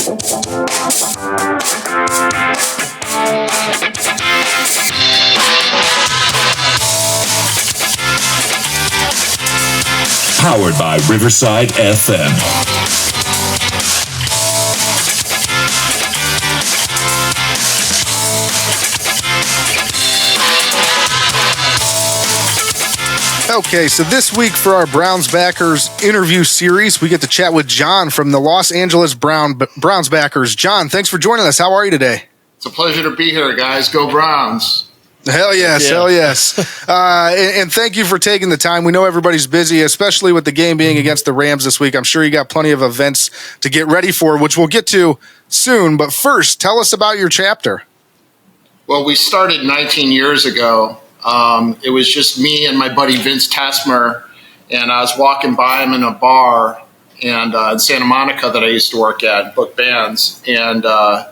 Powered by Riverside FM. Okay, so this week for our Browns backers interview series, we get to chat with John from the Los Angeles Browns backers. John, thanks for joining us. How are you today? It's a pleasure to be here, guys. Go Browns. Hell yes, hell yes. And thank you for taking the time. We know everybody's busy, especially with the game being against the Rams this week. I'm sure you got plenty of events to get ready for, which we'll get to soon. But first, tell us about your chapter. Well, we started 19 years ago. It was just me and my buddy Vince Tesmer, and I was walking by him in a bar and in Santa Monica that I used to work at, book bands, and I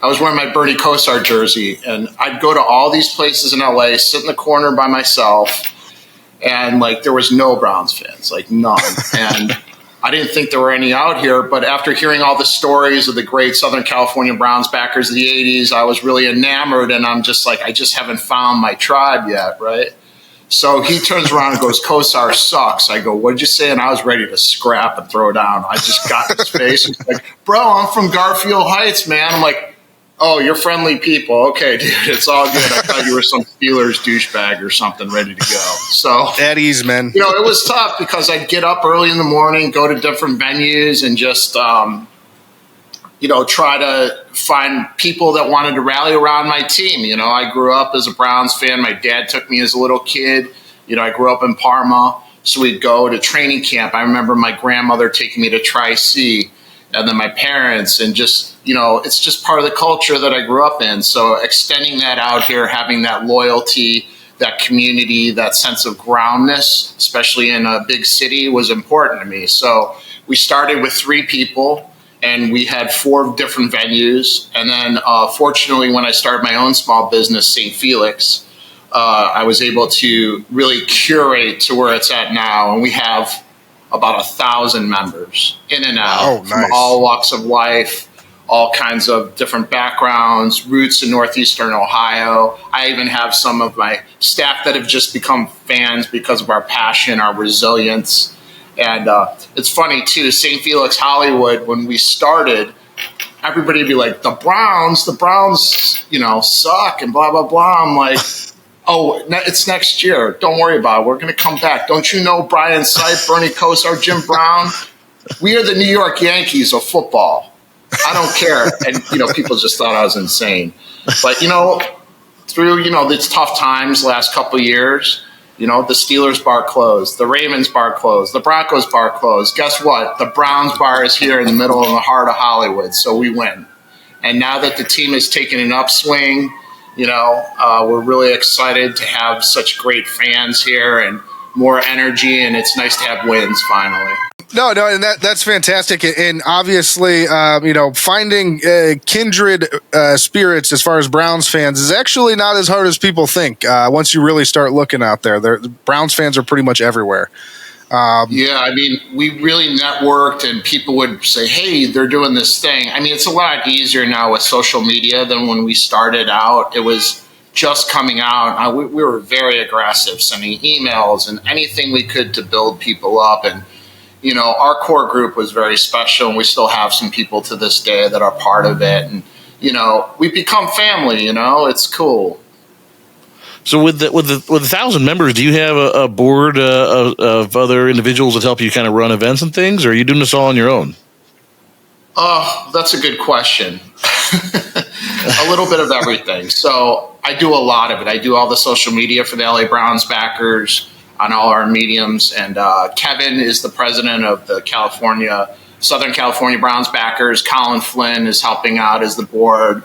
was wearing my Bernie Kosar jersey, and I'd go to all these places in LA, sit in the corner by myself, and like there was no Browns fans, like none. And I didn't think there were any out here, but after hearing all the stories of the great Southern California Browns backers of the 80s, I was really enamored, and I'm just like, I just haven't found my tribe yet, right? So he turns around and goes, Kosar sucks. I go, what'd you say? And I was ready to scrap and throw down. I just got in his face. He's like, bro, I'm from Garfield Heights, man. I'm like, oh, you're friendly people. Okay, dude, it's all good. I thought you were some Steelers douchebag or something ready to go. So at ease, man. You know, it was tough because I'd get up early in the morning, go to different venues, and just, try to find people that wanted to rally around my team. You know, I grew up as a Browns fan. My dad took me as a little kid. You know, I grew up in Parma, so we'd go to training camp. I remember my grandmother taking me to Tri-C, and then my parents, and just, you know, it's just part of the culture that I grew up in. So extending that out here, having that loyalty, that community, that sense of groundness, especially in a big city, was important to me. So we started with 3 people, and we had 4 different venues. And then fortunately, when I started my own small business, St. Felix, I was able to really curate to where it's at now. And we have about 1,000 members in and out from all walks of life, all kinds of different backgrounds, roots in Northeastern Ohio. I even have some of my staff that have just become fans because of our passion, our resilience. And it's funny, too, St. Felix Hollywood, when we started, everybody would be like, the Browns, you know, suck and blah, blah, blah. I'm like, oh, it's next year. Don't worry about it. We're going to come back. Don't you know Brian Sipe, Bernie Kosar, Jim Brown? We are the New York Yankees of football. I don't care. And, you know, people just thought I was insane. But, you know, through, you know, these tough times last couple of years, you know, the Steelers bar closed, the Ravens bar closed, the Broncos bar closed. Guess what? The Browns bar is here in the middle of the heart of Hollywood, so we win. And now that the team has taken an upswing, you know, we're really excited to have such great fans here and more energy, and it's nice to have wins finally. No, and that's fantastic. And obviously, finding kindred spirits as far as Browns fans is actually not as hard as people think. Once you really start looking out there, Browns fans are pretty much everywhere. Yeah, I mean, we really networked, and people would say, hey, they're doing this thing. I mean, it's a lot easier now with social media than when we started out. It was just coming out. We were very aggressive, sending emails and anything we could to build people up. And, you know, our core group was very special, and we still have some people to this day that are part of it. And, you know, we've become family, you know, it's cool. So with the 1,000 members, do you have a board of other individuals that help you kind of run events and things, or are you doing this all on your own? That's a good question. A little bit of everything. So I do a lot of it. I do all the social media for the LA Browns backers on all our mediums, and Kevin is the president of the Southern California Browns backers. Colin Flynn is helping out as the board.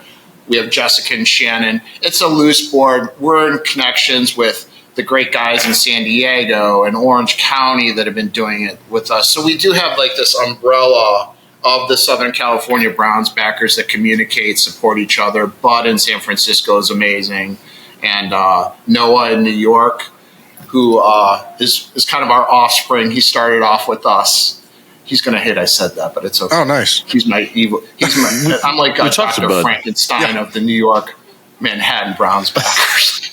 We have Jessica and Shannon. It's a loose board. We're in connections with the great guys in San Diego and Orange County that have been doing it with us. So we do have like this umbrella of the Southern California Browns backers that communicate, support each other. Bud in San Francisco is amazing. And Noah in New York, who is kind of our offspring. He started off with us. He's going to hate I said that, but it's okay. Oh, nice. He's my evil. I'm like Dr. about Frankenstein of the New York Manhattan Browns backers.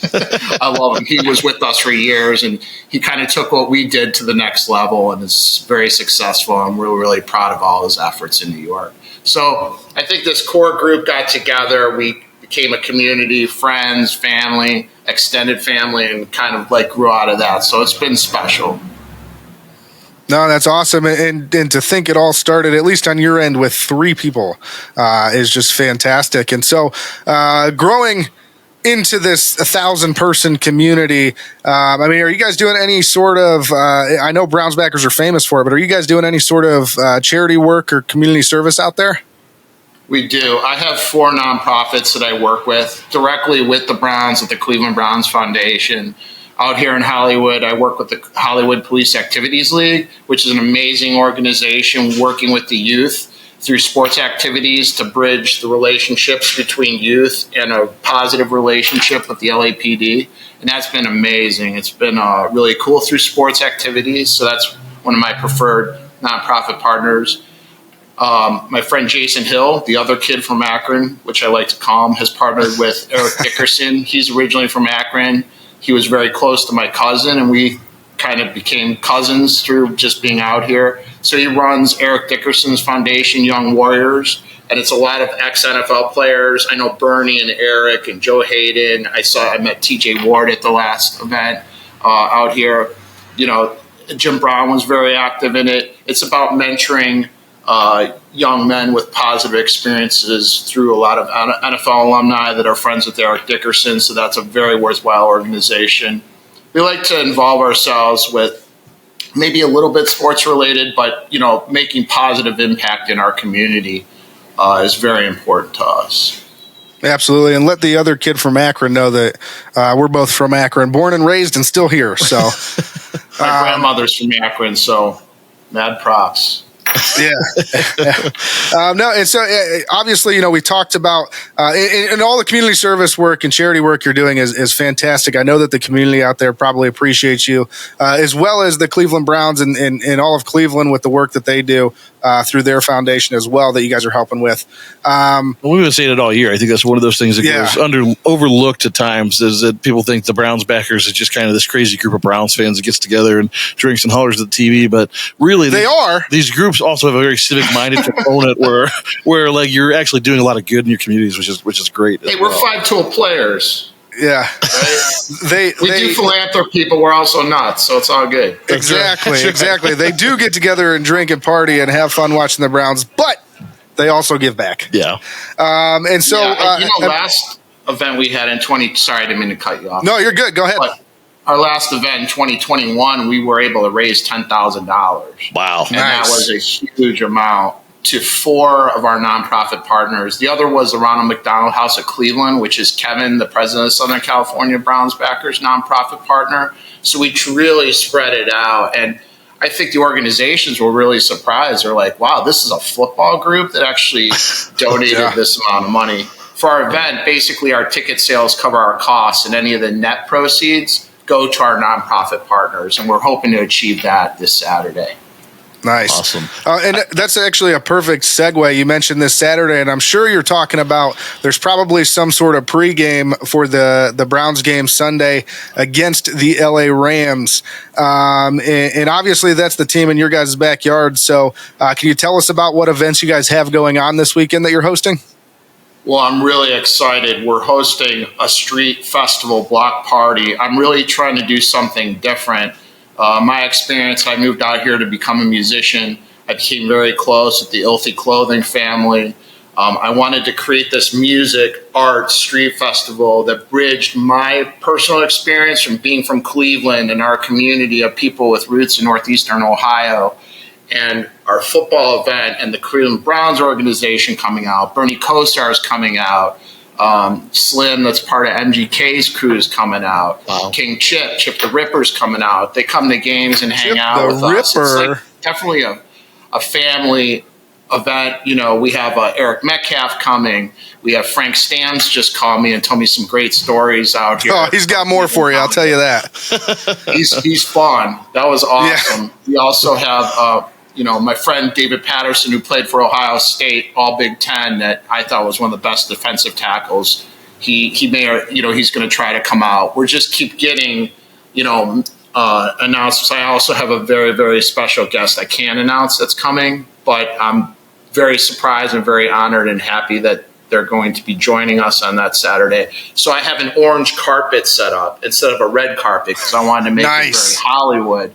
I love him. He was with us for years, and he kind of took what we did to the next level and is very successful. And we're really proud of all his efforts in New York. So I think this core group got together. We became a community, friends, family, extended family, and kind of like grew out of that. So it's been special. No, that's awesome. And to think it all started, at least on your end, with 3 people is just fantastic. And so growing into this 1,000-person community, I mean, are you guys doing any sort of, I know Browns backers are famous for it, but are you guys doing any sort of charity work or community service out there? We do. I have 4 nonprofits that I work with directly with the Browns at the Cleveland Browns Foundation. Out here in Hollywood, I work with the Hollywood Police Activities League, which is an amazing organization working with the youth through sports activities to bridge the relationships between youth and a positive relationship with the LAPD. And that's been amazing. It's been really cool through sports activities. So that's one of my preferred nonprofit partners. My friend Jason Hill, the other kid from Akron, which I like to call him, has partnered with Eric Dickerson. He's originally from Akron. He was very close to my cousin, and we kind of became cousins through just being out here. So he runs Eric Dickerson's foundation, Young Warriors, and it's a lot of ex-NFL players. I know Bernie and Eric and Joe Hayden. I met TJ Ward at the last event out here. You know, Jim Brown was very active in it. It's about mentoring young men with positive experiences through a lot of NFL alumni that are friends with Eric Dickerson. So that's a very worthwhile organization. We like to involve ourselves with maybe a little bit sports related, but, you know, making positive impact in our community is very important to us. Absolutely. And let the other kid from Akron know that we're both from Akron, born and raised and still here. So my grandmother's from Akron, so mad props. Yeah. No, and so obviously, you know, we talked about and all the community service work and charity work you're doing is fantastic. I know that the community out there probably appreciates you, as well as the Cleveland Browns and all of Cleveland with the work that they do through their foundation as well that you guys are helping with. We've been saying it all year. I think that's one of those things that goes overlooked at times, is that people think the Browns backers is just kind of this crazy group of Browns fans that gets together and drinks and hollers at the TV. But really, these groups also have a very civic-minded component where like you're actually doing a lot of good in your communities, which is great. Hey, we're 5-tool players. Yeah, right? We do philanthropy, but we're also nuts, so it's all good. Exactly. They do get together and drink and party and have fun watching the Browns, but they also give back. Yeah. And so, last event we had in sorry, I didn't mean to cut you off. No, you're good. Go ahead. But our last event in 2021, we were able to raise $10,000. Wow. And that was a huge amount to 4 of our nonprofit partners. The other was the Ronald McDonald House of Cleveland, which is Kevin, the president of Southern California Browns backers nonprofit partner. So we really spread it out. And I think the organizations were really surprised. They're like, wow, this is a football group that actually donated this amount of money. For our event, basically our ticket sales cover our costs, and any of the net proceeds go to our nonprofit partners. And we're hoping to achieve that this Saturday. Nice. Awesome. And that's actually a perfect segue. You mentioned this Saturday, and I'm sure you're talking about there's probably some sort of pregame for the Browns game Sunday against the LA Rams. And obviously that's the team in your guys' backyard. So can you tell us about what events you guys have going on this weekend that you're hosting? Well, I'm really excited. We're hosting a street festival block party. I'm really trying to do something different. My experience, I moved out here to become a musician. I became very close with the Ilthy Clothing family. I wanted to create this music, art, street festival that bridged my personal experience from being from Cleveland and our community of people with roots in Northeastern Ohio, and our football event and the Cleveland Browns organization coming out. Bernie Kosar is coming out. Slim, that's part of MGK's crew, is coming out. Wow. King Chip the Ripper's coming out. They come to games and hang out with us. It's like definitely a family event. You know, we have Eric Metcalf coming. We have Frank Stamms just called me and told me some great stories out here. Oh, he's got more for you, I'll tell you that. He's fun. That was awesome. Yeah. We also have my friend David Patterson, who played for Ohio State, all Big Ten, that I thought was one of the best defensive tackles. He may, he's going to try to come out. We're just keep getting, announcements. I also have a very, very special guest I can't announce that's coming, but I'm very surprised and very honored and happy that they're going to be joining us on that Saturday. So I have an orange carpet set up instead of a red carpet because I wanted to make it very Hollywood.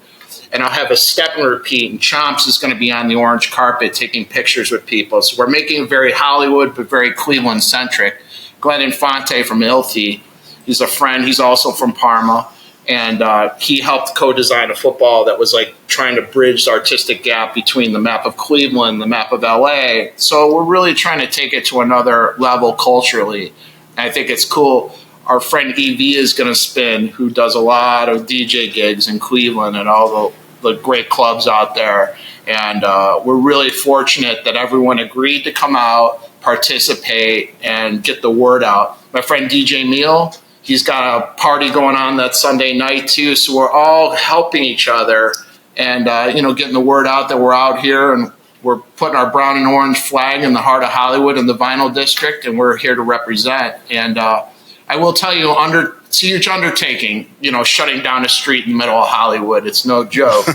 And I'll have a step and repeat, and Chomps is going to be on the orange carpet taking pictures with people. So we're making it very Hollywood but very Cleveland-centric. Glenn Infante from Ilty, he's a friend. He's also from Parma. And he helped co-design a football that was like trying to bridge the artistic gap between the map of Cleveland and the map of LA. So we're really trying to take it to another level culturally. And I think it's cool. Our friend EV is going to spin, who does a lot of DJ gigs in Cleveland and all the great clubs out there. And we're really fortunate that everyone agreed to come out, participate, and get the word out. My friend DJ Meal, he's got a party going on that Sunday night too. So we're all helping each other and, getting the word out that we're out here and we're putting our brown and orange flag in the heart of Hollywood in the Vinyl District, and we're here to represent. And I will tell you, it's a huge undertaking, shutting down a street in the middle of Hollywood. It's no joke.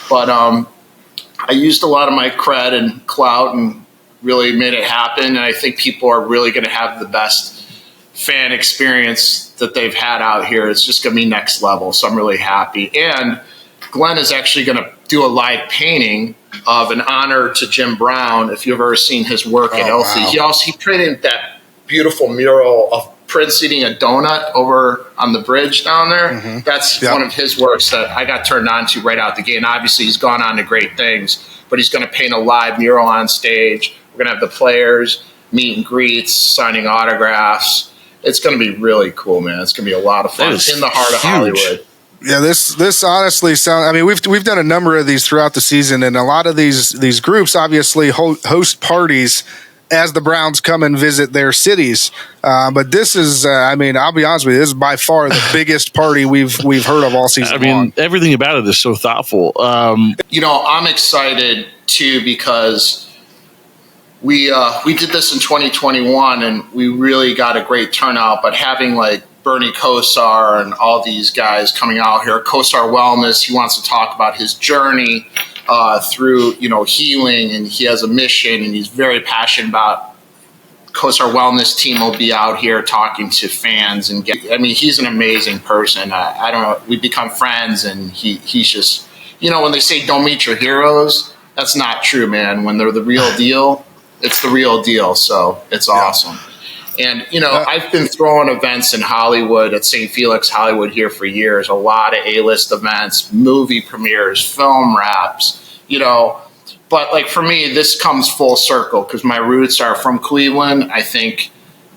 But I used a lot of my cred and clout and really made it happen. And I think people are really going to have the best fan experience that they've had out here. It's just going to be next level. So I'm really happy. And Glenn is actually going to do a live painting of an honor to Jim Brown. If you've ever seen his work at Elsie, he printed that beautiful mural of Prince eating a donut over on the bridge down there. Mm-hmm. That's one of his works that I got turned on to right out the gate. And obviously he's gone on to great things, but he's going to paint a live mural on stage. We're going to have the players, meet and greets, signing autographs. It's going to be really cool, man. It's going to be a lot of fun in the heart of Hollywood. Yeah, this honestly sounds. I mean, we've done a number of these throughout the season, and a lot of these groups obviously host parties as the Browns come and visit their cities. But this is, I'll be honest with you, this is by far the biggest party we've heard of all season long. Everything about it is so thoughtful. I'm excited too because we did this in 2021 and we really got a great turnout. But having like Bernie Kosar and all these guys coming out here, Kosar Wellness, he wants to talk about his journey through, healing, and he has a mission and he's very passionate about. Kosar Wellness team will be out here talking to fans and he's an amazing person. I don't know, we become friends and he's just, when they say don't meet your heroes, that's not true, man. When they're the real deal, it's the real deal. So it's awesome. And, I've been throwing events in Hollywood at St. Felix Hollywood here for years, a lot of A-list events, movie premieres, film wraps, But, like, for me, this comes full circle because my roots are from Cleveland. I think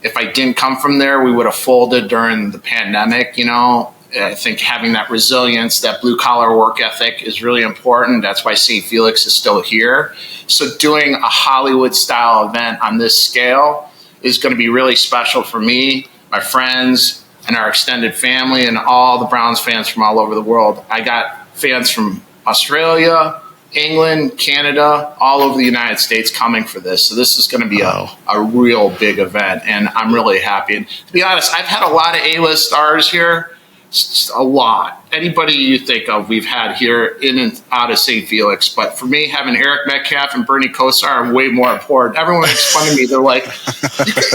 if I didn't come from there, we would have folded during the pandemic, I think having that resilience, that blue-collar work ethic is really important. That's why St. Felix is still here. So doing a Hollywood-style event on this scale is going to be really special for me, my friends, and our extended family, and all the Browns fans from all over the world. I got fans from Australia, England, Canada, all over the United States coming for this. So this is going to be a real big event, and I'm really happy. And to be honest, I've had a lot of A-list stars here. Just a lot. Anybody you think of, we've had here in and out of St. Felix. But for me, having Eric Metcalf and Bernie Kosar are way more important. Everyone makes fun of me. They're like,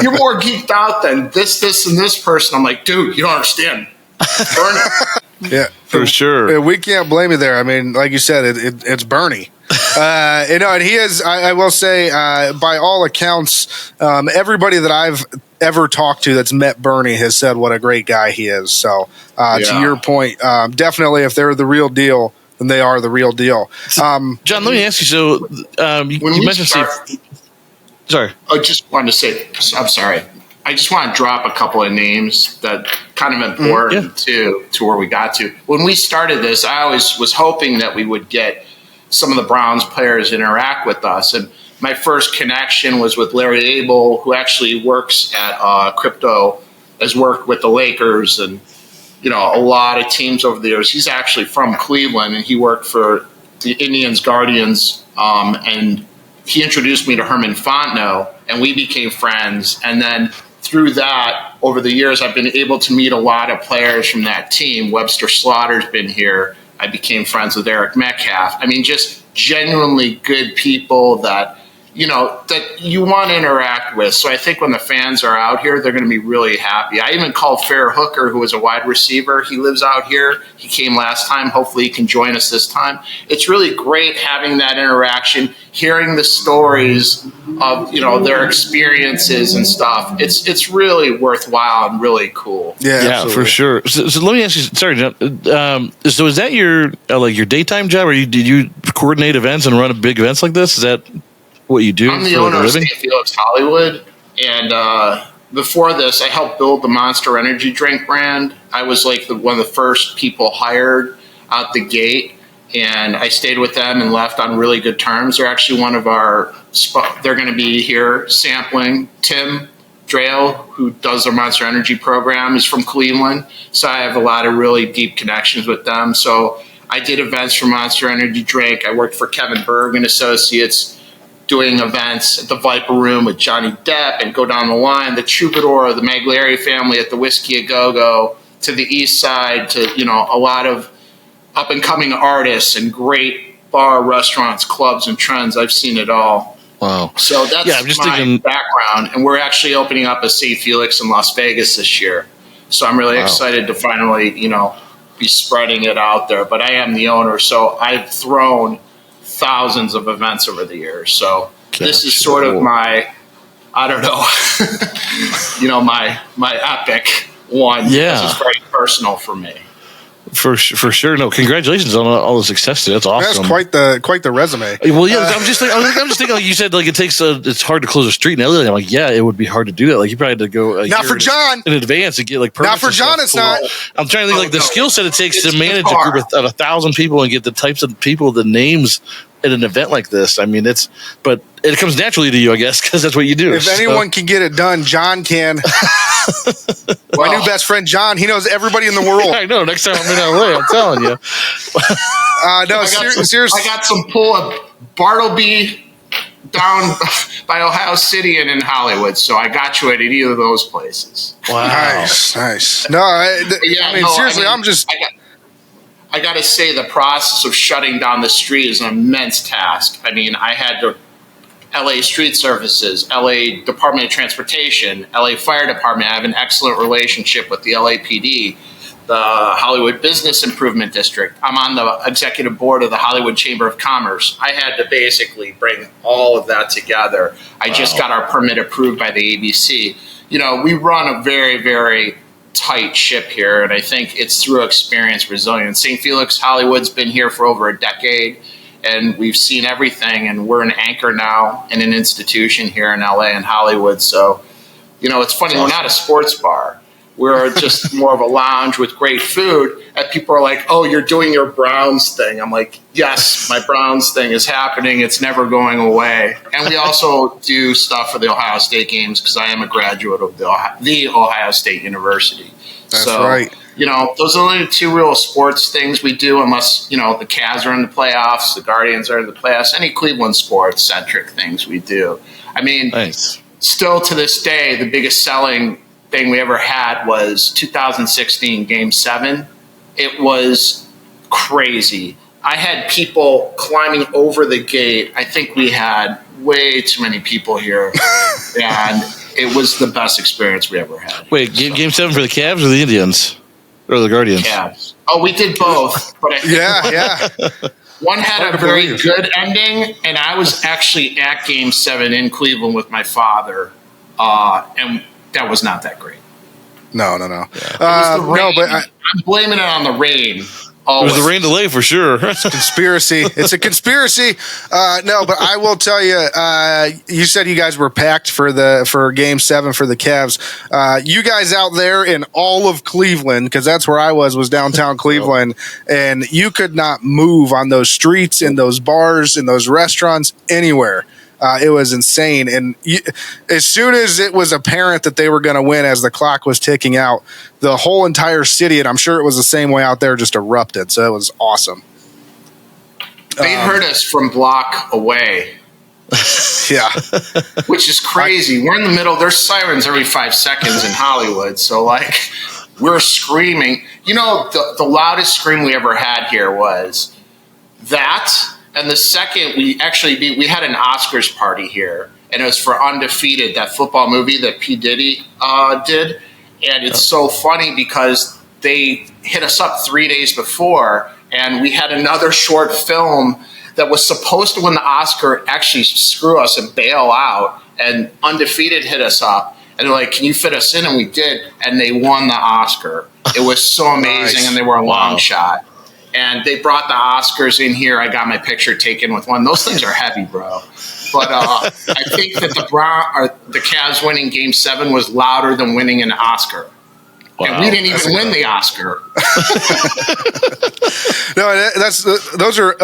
you're more geeked out than this, and this person. I'm like, dude, you don't understand. Bernie. Yeah, for sure. We can't blame you there. I mean, like you said, it's Bernie. And he is, I will say, by all accounts, everybody that I've ever talked to that's met Bernie has said what a great guy he is. So to your point, definitely if they're the real deal, then they are the real deal. John, let me ask you, so you mentioned sorry. I just wanted to say, I'm sorry. I just want to drop a couple of names that kind of important to where we got to. When we started this, I always was hoping that we would get some of the Browns players interact with us. And my first connection was with Larry Abel, who actually works at Crypto, has worked with the Lakers and, a lot of teams over the years. He's actually from Cleveland, and he worked for the Indians Guardians, and he introduced me to Herman Fontenot, and we became friends. And then through that, over the years, I've been able to meet a lot of players from that team. Webster Slaughter's been here. I became friends with Eric Metcalf. I mean, just genuinely good people that that you want to interact with. So I think when the fans are out here, they're going to be really happy. I even called Fair Hooker, who was a wide receiver. He lives out here. He came last time. Hopefully he can join us this time. It's really great having that interaction, hearing the stories of, their experiences and stuff. It's really worthwhile and really cool. Yeah, for sure. So let me ask you, sorry, John, so is that your daytime job, or did you coordinate events and run big events like this? Is that what you do? I'm the owner of St. Felix Hollywood, and before this, I helped build the Monster Energy drink brand. I was like one of the first people hired out the gate, and I stayed with them and left on really good terms. They're actually one of our. They're going to be here sampling. Tim Drale, who does their Monster Energy program, is from Cleveland, so I have a lot of really deep connections with them. So I did events for Monster Energy drink. I worked for Kevin Berg and Associates, doing events at the Viper Room with Johnny Depp, and go down the line, the Troubadour, the Magliari family at the Whiskey A Go-Go, to the East Side, to a lot of up-and-coming artists and great bar, restaurants, clubs, and trends. I've seen it all. Wow. So that's my background, and we're actually opening up a St. Felix in Las Vegas this year. So I'm really excited to finally, be spreading it out there. But I am the owner, so I've thrown thousands of events over the years. So this is sort of my, I don't know, my epic one. Yeah. This is very personal for me. For sure. No, congratulations on all the success today. That's awesome. That's quite the resume. Well, yeah, I'm just thinking, like you said, like it's hard to close a street in LA. I'm like, yeah, it would be hard to do that. Like you probably had to go not for John in advance and get like not for John. It's not. I'm trying to think like the skill set it takes to manage a group of 1,000 people and get the types of people, the names at an event like this. I mean, but it comes naturally to you, I guess, because that's what you do. If anyone can get it done, John can. My new best friend, John, he knows everybody in the world. I know. Next time I'm in LA, I'm telling you. Seriously. I got some pull at Bartleby down by Ohio City and in Hollywood, so I got you at either of those places. Wow. Nice. No, seriously, I got to say, the process of shutting down the street is an immense task. I mean, I had to LA Street Services, LA Department of Transportation, LA Fire Department. I have an excellent relationship with the LAPD, the Hollywood Business Improvement District. I'm on the executive board of the Hollywood Chamber of Commerce. I had to basically bring all of that together. I just got our permit approved by the ABC. We run a very, very tight ship here, and I think it's through experience, resilience. St. Felix Hollywood's been here for over a decade, and we've seen everything, and we're an anchor now in an institution here in LA and Hollywood. So, it's funny, we're not a sports bar. We're just more of a lounge with great food, and people are like, oh, you're doing your Browns thing. I'm like, yes, my Browns thing is happening. It's never going away. And we also do stuff for the Ohio State games, because I am a graduate of the Ohio State University. That's right. Those are only the two real sports things we do, unless, the Cavs are in the playoffs, the Guardians are in the playoffs, any Cleveland sports-centric things we do. I mean, Still to this day, the biggest selling thing we ever had was 2016 Game 7. It was crazy. I had people climbing over the gate. I think we had way too many people here, and it was the best experience we ever had. Wait, Game 7 for the Cavs or the Indians? Or the Guardians? Cavs. Oh, we did both. But I think one had a very good ending, and I was actually at Game 7 in Cleveland with my father, and that was not that great. No. Yeah. I'm blaming it on the rain. Always. It was the rain delay for sure. Conspiracy. It's a conspiracy. No, but I will tell you. You said you guys were packed for Game 7 for the Cavs. You guys out there in all of Cleveland, because that's where I was downtown Cleveland, and you could not move on those streets, in those bars, in those restaurants, anywhere. It was insane. And as soon as it was apparent that they were going to win, as the clock was ticking out, the whole entire city, and I'm sure it was the same way out there, just erupted. So it was awesome. They heard us from block away. Yeah. Which is crazy. We're in the middle. There's sirens every 5 seconds in Hollywood. So, like, we're screaming. You know, the loudest scream we ever had here was that. And the second we had an Oscars party here. And it was for Undefeated, that football movie that P. Diddy did. And it's so funny because they hit us up 3 days before. And we had another short film that was supposed to win the Oscar actually screw us and bail out. And Undefeated hit us up. And they're like, can you fit us in? And we did. And they won the Oscar. It was so amazing. Nice. And they were a long shot. And they brought the Oscars in here. I got my picture taken with one. Those things are heavy, bro. But I think that the Cavs winning Game 7 was louder than winning an Oscar. Wow, and we didn't even win the Oscar. No, those are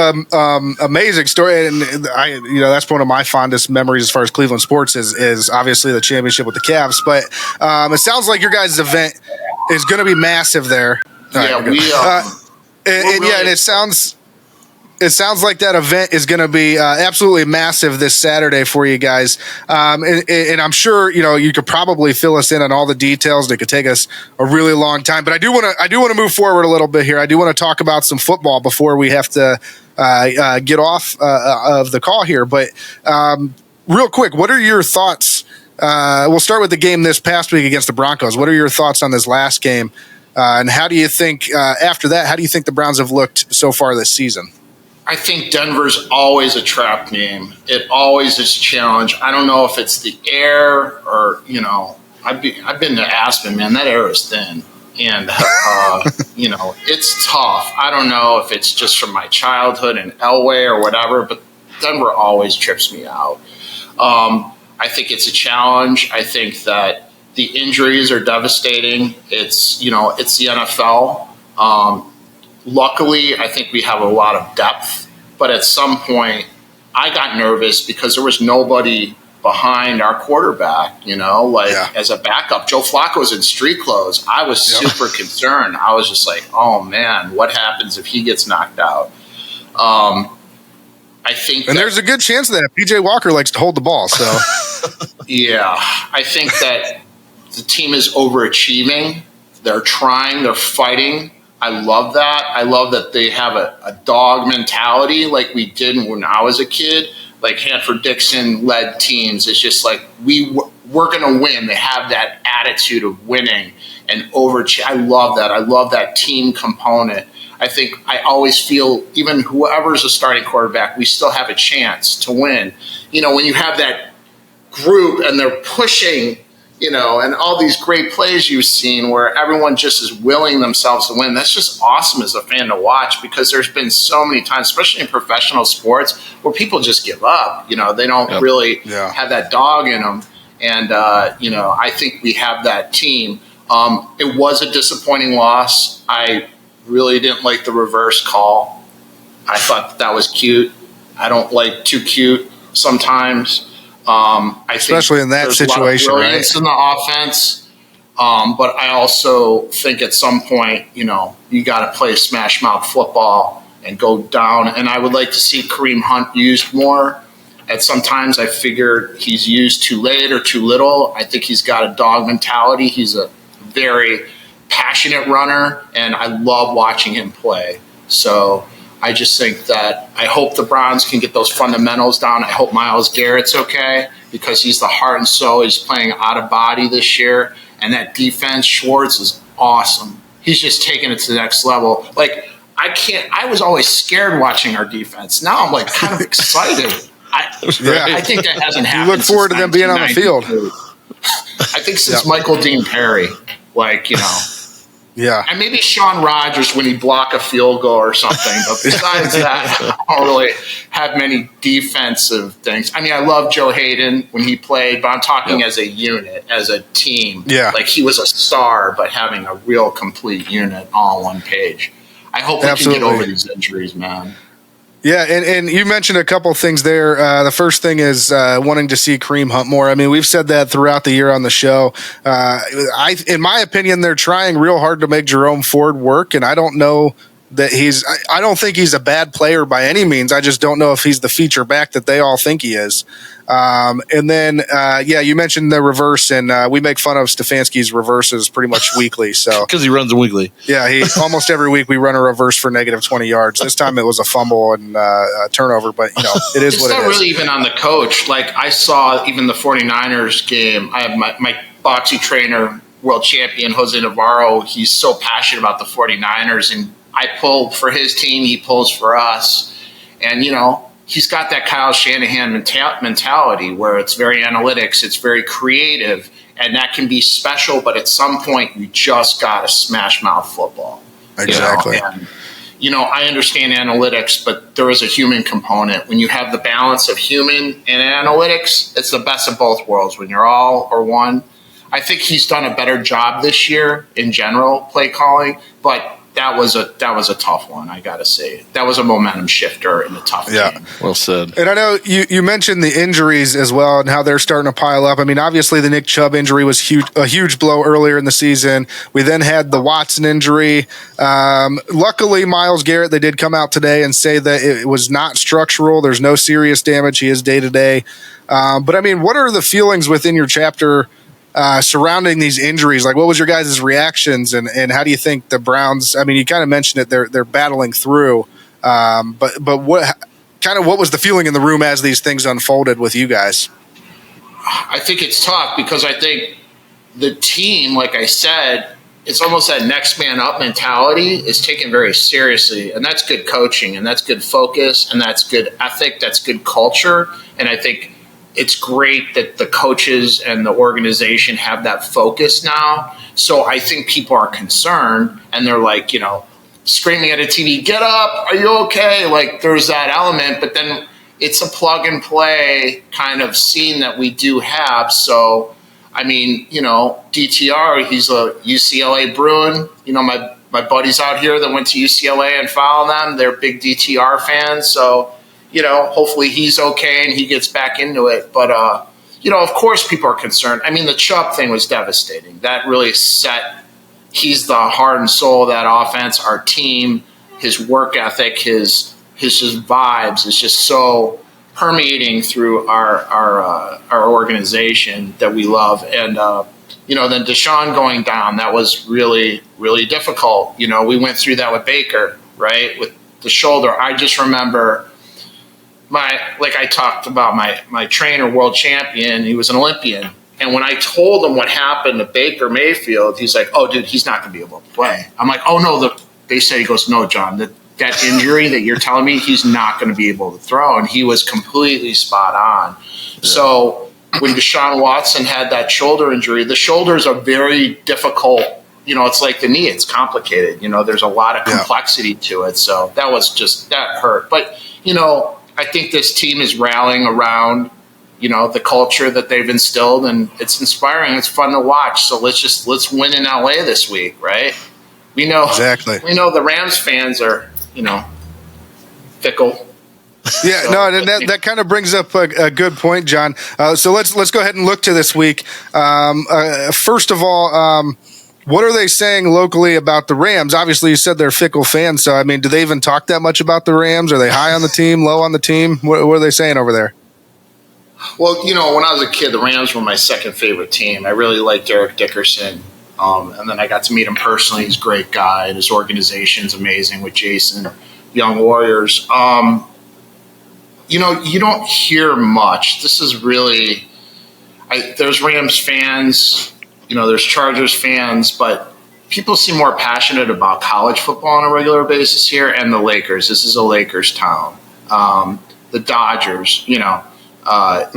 amazing story, and that's one of my fondest memories as far as Cleveland sports is obviously the championship with the Cavs. But it sounds like your guys' event is going to be massive there. Yeah, and it sounds like that event is going to be absolutely massive this Saturday for you guys. And I'm sure, you could probably fill us in on all the details. It could take us a really long time, but I do want to move forward a little bit here. I do want to talk about some football before we have to get off of the call here. But real quick, what are your thoughts? We'll start with the game this past week against the Broncos. What are your thoughts on this last game? And how do you think after that, how do you think the Browns have looked so far this season? I think Denver's always a trap game. It always is a challenge. I don't know if it's the air or, I've been to Aspen, man. That air is thin. And, it's tough. I don't know if it's just from my childhood in Elway or whatever, but Denver always trips me out. I think it's a challenge. I think that the injuries are devastating. It's the NFL. Luckily, I think we have a lot of depth, but at some point I got nervous because there was nobody behind our quarterback, as a backup. Joe Flacco's in street clothes. I was super concerned. I was just like, oh man, what happens if he gets knocked out? I think there's a good chance that PJ Walker likes to hold the ball. So yeah, I think that the team is overachieving. They're trying, they're fighting. I love that. I love that they have a dog mentality like we did when I was a kid. Like Hanford-Dixon-led teams. It's just like we're going to win. They have that attitude of winning and I love that. I love that team component. I think I always feel even whoever's a starting quarterback, we still have a chance to win. When you have that group and they're pushing – and all these great plays you've seen where everyone just is willing themselves to win. That's just awesome as a fan to watch because there's been so many times, especially in professional sports, where people just give up. They don't really have that dog in them. And, I think we have that team. It was a disappointing loss. I really didn't like the reverse call. I thought that was cute. I don't like too cute sometimes. Especially in that situation, right? Brilliance in the offense, but I also think at some point, you got to play smash mouth football and go down. And I would like to see Kareem Hunt used more. And sometimes I figure he's used too late or too little. I think he's got a dog mentality. He's a very passionate runner, and I love watching him play. So I just think that I hope the Browns can get those fundamentals down. I hope Myles Garrett's okay because he's the heart and soul. He's playing out of body this year. And that defense, Schwartz, is awesome. He's just taking it to the next level. Like, I was always scared watching our defense. Now I'm like kind of excited. I think that hasn't happened. You look forward to them being on the field. I think since Michael Dean Perry, Yeah. And maybe Sean Rogers when he block a field goal or something. But besides that, I don't really have many defensive things. I mean, I love Joe Hayden when he played, but I'm talking as a unit, as a team. Yeah. Like he was a star, but having a real complete unit all on one page. I hope we can get over these injuries, man. Yeah, and you mentioned a couple things there. The first thing is wanting to see Kareem Hunt more. I mean, we've said that throughout the year on the show. In my opinion, they're trying real hard to make Jerome Ford work, and I don't know that I don't think he's a bad player by any means. I just don't know if he's the feature back that they all think he is. And then, you mentioned the reverse, and we make fun of Stefanski's reverses pretty much weekly. So because he runs them weekly. Yeah, he almost every week we run a reverse for negative 20 yards. This time it was a fumble and a turnover, but it is what it is. It's not really even on the coach. Like I saw even the 49ers game. I have my boxing trainer, world champion Jose Navarro. He's so passionate about the 49ers, and I pull for his team. He pulls for us, and he's got that Kyle Shanahan mentality where it's very analytics, it's very creative, and that can be special, but at some point you just got to smash mouth football. Exactly. I understand analytics, but there is a human component. When you have the balance of human and analytics, it's the best of both worlds. When you're all or one, I think he's done a better job this year in general play calling, but that was a tough one, I got to say. That was a momentum shifter in a tough game. Well said. And I know you mentioned the injuries as well and how they're starting to pile up. I mean, obviously the Nick Chubb injury was a huge blow earlier in the season. We then had the Watson injury. Luckily, Myles Garrett, they did come out today and say that it was not structural. There's no serious damage. He is day-to-day. But, I mean, what are the feelings within your chapter surrounding these injuries? Like, what was your guys' reactions, and how do you think the Browns? I mean, you kind of mentioned it; they're battling through. But what was the feeling in the room as these things unfolded with you guys? I think it's tough because I think the team, like I said, it's almost that next man up mentality is taken very seriously, and that's good coaching, and that's good focus, and that's good ethic, that's good culture, and I think it's great that the coaches and the organization have that focus now. So I think people are concerned and they're like, screaming at a TV, get up, are you okay? Like there's that element, but then it's a plug and play kind of scene that we do have. So, I mean, DTR, he's a UCLA Bruin. My buddies out here that went to UCLA and follow them, they're big DTR fans. So, hopefully he's okay and he gets back into it. But, of course people are concerned. I mean, the Chubb thing was devastating. That really he's the heart and soul of that offense, our team, his work ethic, his vibes is just so permeating through our organization that we love. And, then Deshaun going down, that was really, really difficult. We went through that with Baker, right? With the shoulder. I just remember I talked about my trainer, world champion, he was an Olympian. And when I told him what happened to Baker Mayfield, he's like, oh, dude, he's not going to be able to play. I'm like, oh, no, they said, he goes, no, John, that injury that you're telling me, he's not going to be able to throw. And he was completely spot on. Yeah. So when Deshaun Watson had that shoulder injury, the shoulders are very difficult. It's like the knee, it's complicated. There's a lot of complexity to it. So that hurt. But, I think this team is rallying around, the culture that they've instilled, and it's inspiring. It's fun to watch. So let's win in LA this week, right? We know exactly. We know the Rams fans are, fickle. Yeah, so, no, and that kind of brings up a good point, John. So let's go ahead and look to this week. First of all, what are they saying locally about the Rams? Obviously, you said they're fickle fans. So, I mean, do they even talk that much about the Rams? Are they high on the team, low on the team? What are they saying over there? Well, when I was a kid, the Rams were my second favorite team. I really liked Eric Dickerson. And then I got to meet him personally. He's a great guy, and his organization's amazing with Jason, Young Warriors. You don't hear much. This is really there's Rams fans, there's Chargers fans, but people seem more passionate about college football on a regular basis here, and the Lakers. This is a Lakers town. The Dodgers, LA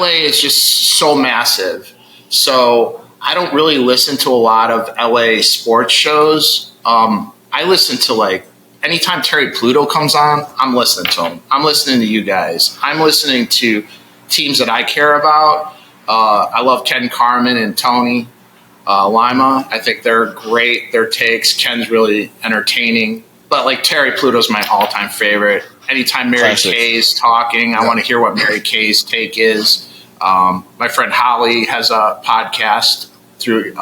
is just so massive. So I don't really listen to a lot of LA sports shows. I listen to anytime Terry Pluto comes on, I'm listening to him. I'm listening to you guys. I'm listening to teams that I care about. I love Ken Carman and Tony Lima. I think they're great. Their takes. Ken's really entertaining. But Terry Pluto's my all-time favorite. Anytime Mary Kay's talking, I want to hear what Mary Kay's take is. My friend Holly has a podcast through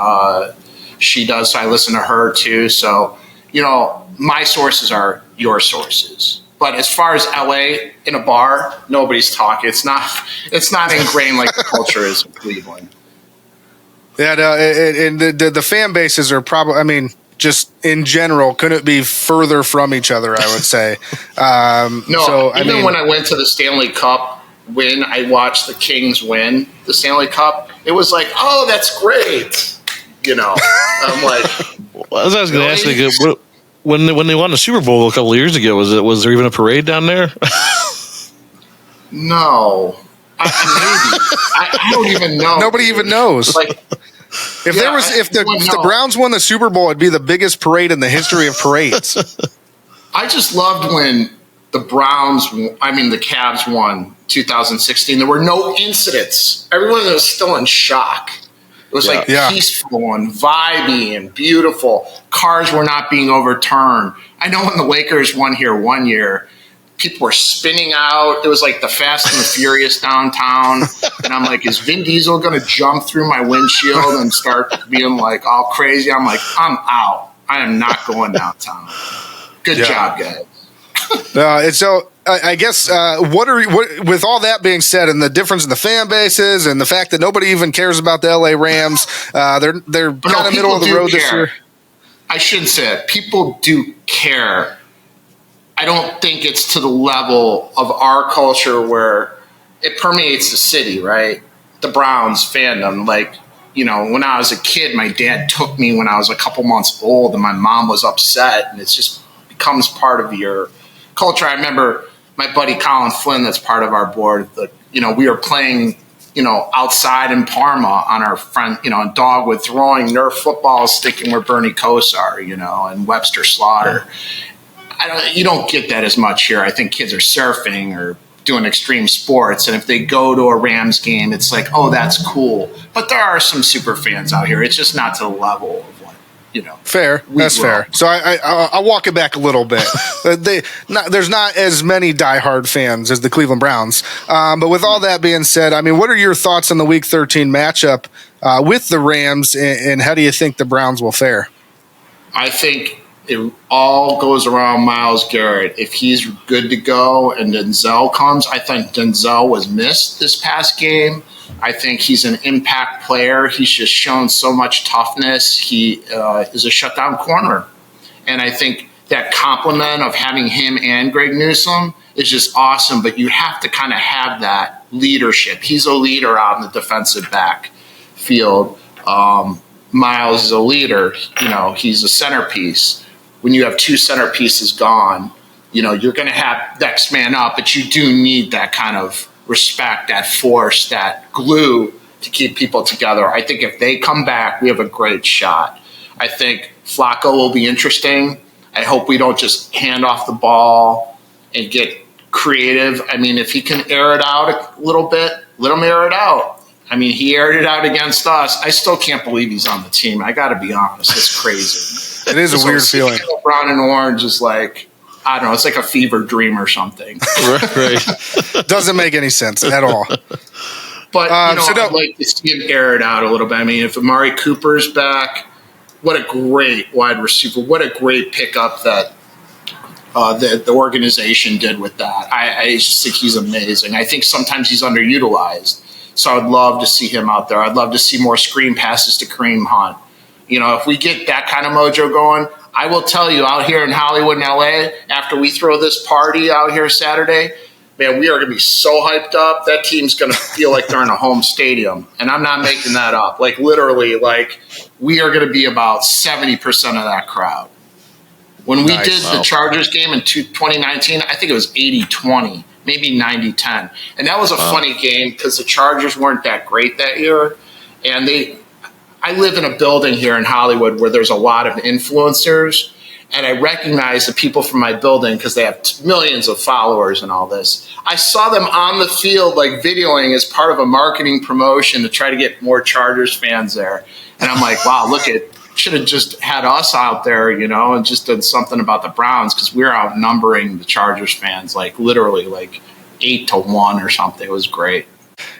she does, so I listen to her too. So, my sources are your sources. But as far as LA in a bar, nobody's talking. It's not ingrained like the culture is in Cleveland. Yeah, no, and the fan bases are probably, I mean, just in general, couldn't be further from each other, I would say. When I went to the Stanley Cup win, I watched the Kings win the Stanley Cup. It was like, oh, that's great. I'm like, I was going to ask you, when they won the Super Bowl a couple of years ago, was there even a parade down there? No, I don't even know. Nobody even knows. Like, if the Browns won the Super Bowl, it'd be the biggest parade in the history of parades. I just loved when the Cavs won 2016. There were no incidents. Everyone was still in shock. It was peaceful and vibey and beautiful. Cars were not being overturned. I know when the Lakers won here one year, people were spinning out. It was like the Fast and the Furious downtown. And I'm like, is Vin Diesel going to jump through my windshield and start being like all crazy? I'm like, I'm out. I am not going downtown. Good job, guys. And so I guess with all that being said, and the difference in the fan bases, and the fact that nobody even cares about the LA Rams, they're kind of middle of the road this year. I shouldn't say it. People do care. I don't think it's to the level of our culture where it permeates the city, right? The Browns fandom, when I was a kid, my dad took me when I was a couple months old, and my mom was upset, and it just becomes part of your culture. I remember my buddy Colin Flynn, that's part of our board. We were playing, outside in Parma on our front, in Dogwood, throwing Nerf footballs, thinking we're Bernie Kosar, and Webster Slaughter. You don't get that as much here. I think kids are surfing or doing extreme sports, and if they go to a Rams game, it's like, oh, that's cool. But there are some super fans out here. It's just not to the level of what. Fair. That's fair. So I'll walk it back a little bit. There's not as many diehard fans as the Cleveland Browns. But with all that being said, I mean, what are your thoughts on the Week 13 matchup with the Rams, and how do you think the Browns will fare? I think it all goes around Myles Garrett. If he's good to go and Denzel comes, I think Denzel was missed this past game. I think he's an impact player. He's just shown so much toughness. He is a shutdown corner. And I think that compliment of having him and Greg Newsome is just awesome, but you have to kind of have that leadership. He's a leader out in the defensive backfield. Myles is a leader. He's a centerpiece. When you have two centerpieces gone, you're going to have next man up, but you do need that kind of respect, that force, that glue to keep people together. I think if they come back, we have a great shot. I think Flacco will be interesting. I hope we don't just hand off the ball and get creative. I mean, if he can air it out a little bit, let him air it out. I mean, he aired it out against us. I still can't believe he's on the team. I got to be honest. It's crazy. It is a weird feeling. Brown and orange is like, I don't know, it's like a fever dream or something. Right. Doesn't make any sense at all. But, I'd like to see him air it out a little bit. I mean, if Amari Cooper's back, what a great wide receiver. What a great pickup that the organization did with that. I just think he's amazing. I think sometimes he's underutilized. So I'd love to see him out there. I'd love to see more screen passes to Kareem Hunt. If we get that kind of mojo going, I will tell you, out here in Hollywood and LA, after we throw this party out here Saturday, man, we are going to be so hyped up. That team's going to feel like they're in a home stadium. And I'm not making that up. Literally, we are going to be about 70% of that crowd. When we did the Chargers game in 2019, I think it was 80-20, maybe 90-10. And that was a funny game because the Chargers weren't that great that year. And I live in a building here in Hollywood where there's a lot of influencers, and I recognize the people from my building because they have millions of followers and all this. I saw them on the field, videoing as part of a marketing promotion to try to get more Chargers fans there. And I'm like, wow, should have just had us out there, and just done something about the Browns because we're outnumbering the Chargers fans, literally 8-1 or something. It was great.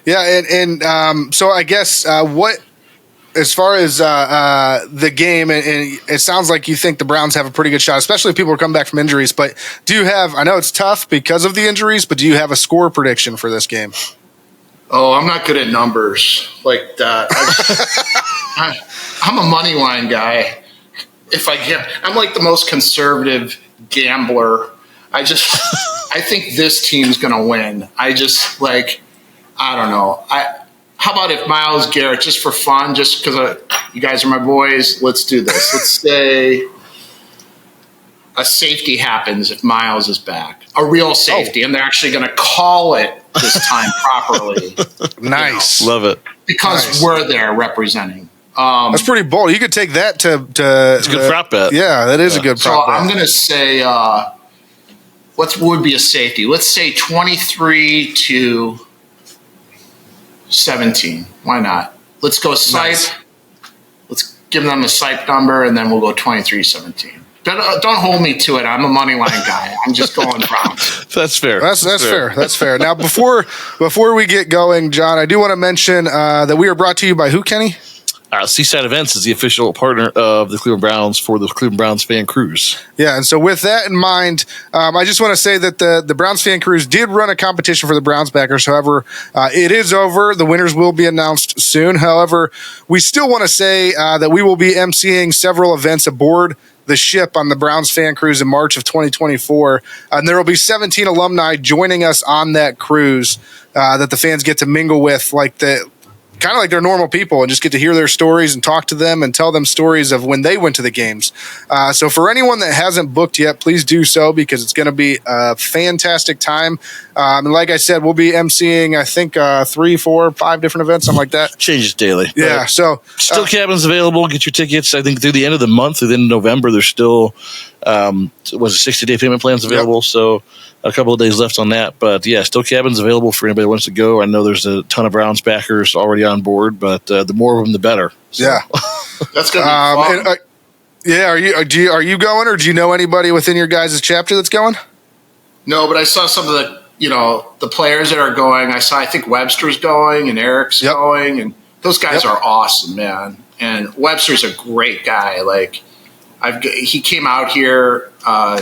Yeah, and so I guess what as far as the game, and it sounds like you think the Browns have a pretty good shot, especially if people are coming back from injuries. But do you have? I know it's tough because of the injuries, but do you have a score prediction for this game? Oh, I'm not good at numbers like that. I'm a money line guy. I'm like the most conservative gambler. I think this team's going to win. I don't know. How about if Myles Garrett, just for fun, just because you guys are my boys, let's do this. Let's say a safety happens if Myles is back, a real safety, and they're actually going to call it this time properly. Nice. Love it. Because we're there representing. That's pretty bold. You could take that to it's a good prop bet. Yeah, that is a good prop bet. So I'm going to say, what would be a safety? Let's say 23-17. Why not? Let's go Sipe. Nice. Let's give them a Sipe number, and then we'll go 23-17. Don't hold me to it. I'm a money line guy. I'm just going Browns. That's fair. That's fair. That's fair. Now, before we get going, John, I do want to mention that we are brought to you by who, Kenny? Seaside Events is the official partner of the Cleveland Browns for the Cleveland Browns Fan Cruise. Yeah, and so with that in mind, I just want to say that the Browns Fan Cruise did run a competition for the Browns backers. However, it is over. The winners will be announced soon. However, we still want to say that we will be emceeing several events aboard the ship on the Browns Fan Cruise in March of 2024. And there will be 17 alumni joining us on that cruise that the fans get to mingle with, kind of like they're normal people, and just get to hear their stories and talk to them and tell them stories of when they went to the games. So for anyone that hasn't booked yet, please do so, because it's going to be a fantastic time. And like I said, we'll be emceeing, I think, 3, 4, 5 different events, something like that. Changes daily. Yeah. So still cabins available. Get your tickets. I think through the end of the month, through the end of November, there's still 60-day payment plans available. Yep. So a couple of days left on that, but yeah, still cabins available for anybody who wants to go. I know there's a ton of Browns backers already on board, but the more of them, the better. So. Yeah, that's gonna be fun. Are you going, or do you know anybody within your guys' chapter that's going? No, but I saw some of the players that are going. I think Webster's going and Eric's going, and those guys are awesome, man. And Webster's a great guy. He came out here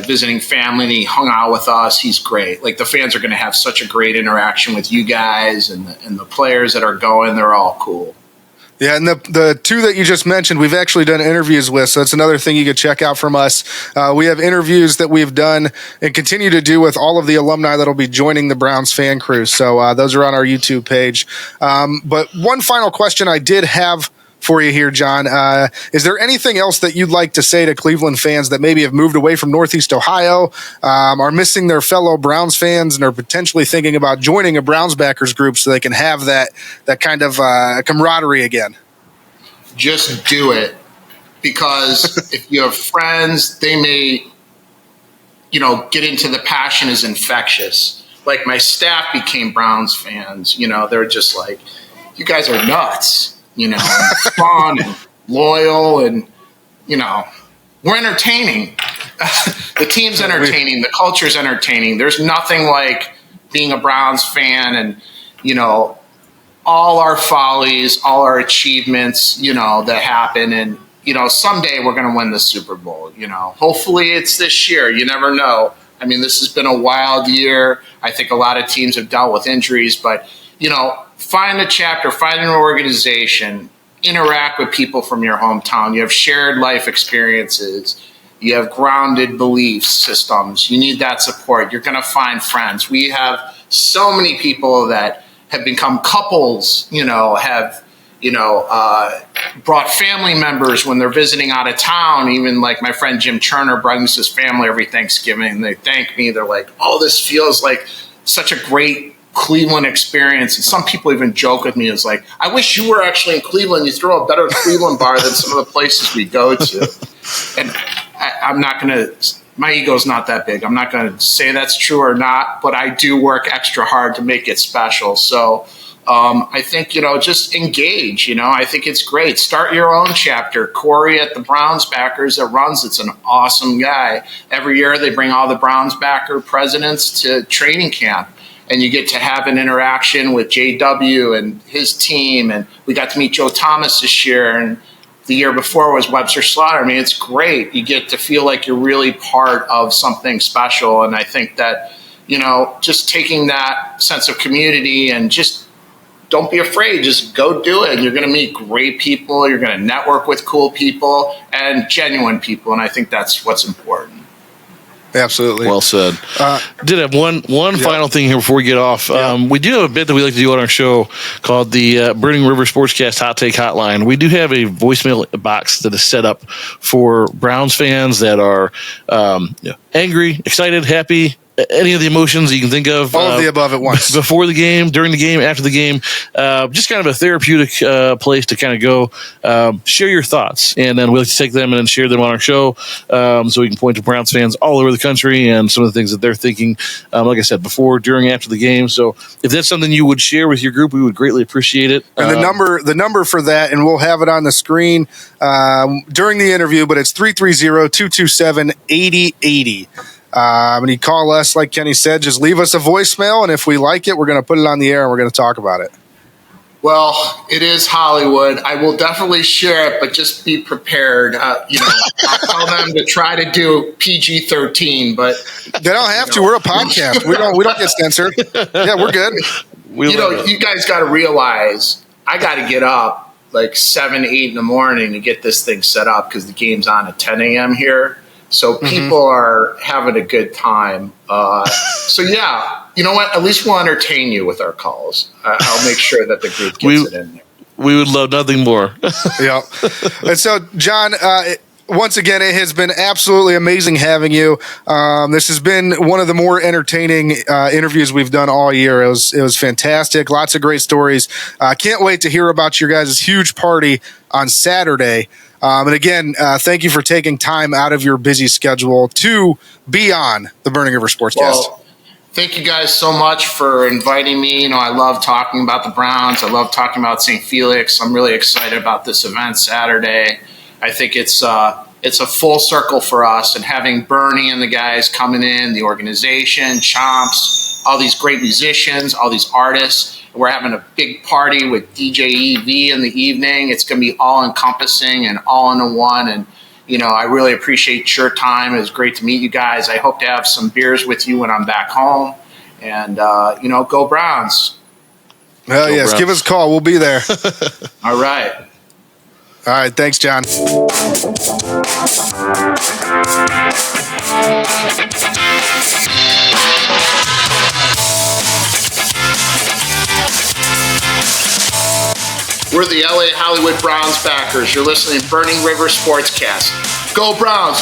visiting family, and he hung out with us. He's great. The fans are going to have such a great interaction with you guys, and the players that are going. They're all cool. Yeah, and the two that you just mentioned, we've actually done interviews with, so it's another thing you could check out from us. We have interviews that we've done and continue to do with all of the alumni that will be joining the Browns Fan Cruise. So those are on our YouTube page. But one final question I did have for you here, John. Is there anything else that you'd like to say to Cleveland fans that maybe have moved away from Northeast Ohio, are missing their fellow Browns fans, and are potentially thinking about joining a Browns backers group so they can have that kind of camaraderie again? Just do it, because if you have friends, they may, get into the passion is infectious. Like my staff became Browns fans. They're just like, you guys are nuts. Fun and loyal, and we're entertaining. The team's entertaining. The culture's entertaining. There's nothing like being a Browns fan, and all our follies, all our achievements, that happen, and someday we're going to win the Super Bowl. Hopefully it's this year. You never know. I mean, this has been a wild year. I think a lot of teams have dealt with injuries, but find a chapter, find an organization, interact with people from your hometown. You have shared life experiences. You have grounded belief systems. You need that support. You're going to find friends. We have so many people that have become couples, have, brought family members when they're visiting out of town. Even like my friend Jim Turner brings his family every Thanksgiving. They thank me. They're like, oh, this feels like such a great Cleveland experience. And some people even joke with me, is like, I wish you were actually in Cleveland. You throw a better Cleveland bar than some of the places we go to. And I'm not going to, my ego's not that big. I'm not going to say that's true or not, but I do work extra hard to make it special. So I think, just engage. I think it's great. Start your own chapter. Corey at the Browns backers that runs, it's an awesome guy. Every year they bring all the Browns backer presidents to training camp. and you get to have an interaction with JW and his team. And we got to meet Joe Thomas this year, and the year before was Webster Slaughter. I mean, it's great. You get to feel like you're really part of something special. And I think that, just taking that sense of community and just don't be afraid. Just go do it. You're going to meet great people. You're going to network with cool people and genuine people. And I think that's what's important. Absolutely. Well said. Did have one final thing here before we get off. We do have a bit that we like to do on our show called the Burning River Sportscast Hot Take Hotline. We do have a voicemail box that is set up for Browns fans that are angry, excited, happy, any of the emotions you can think of. All of the above at once. Before the game, during the game, after the game. Just kind of a therapeutic place to kind of go share your thoughts. And then we like to take them and then share them on our show so we can point to Browns fans all over the country and some of the things that they're thinking, like I said, before, during, after the game. So if that's something you would share with your group, we would greatly appreciate it. And the number for that, and we'll have it on the screen during the interview, but it's 330-227-8080. And you call us, like Kenny said, just leave us a voicemail, and if we like it, we're going to put it on the air and we're going to talk about it. Well, it is Hollywood. I will definitely share it, but just be prepared. I tell them to try to do PG-13, but they don't have to. We're a podcast. We don't get censored. Yeah, we're good. You guys got to realize I got to get up like 7, 8 in the morning to get this thing set up because the game's on at 10 a.m. here. So people are having a good time. So, yeah, you know what? At least we'll entertain you with our calls. I'll make sure that the group gets it in there. We would love nothing more. Yeah. And so, John, once again, it has been absolutely amazing having you. This has been one of the more entertaining interviews we've done all year. It was fantastic. Lots of great stories. Can't wait to hear about your guys' huge party on Saturday. And again, thank you for taking time out of your busy schedule to be on the Burning River Sportscast. Well, thank you guys so much for inviting me. I love talking about the Browns. I love talking about St. Felix. I'm really excited about this event Saturday. I think it's a full circle for us, and having Bernie and the guys coming in, the organization, Chomps, all these great musicians, all these artists. We're having a big party with DJ EV in the evening. It's going to be all encompassing and all in one. And, I really appreciate your time. It was great to meet you guys. I hope to have some beers with you when I'm back home. And, go Browns. Hell yes. Browns. Give us a call. We'll be there. All right. All right. Thanks, John. We're the LA Hollywood Browns backers. You're listening to Burning River Sportscast. Go Browns!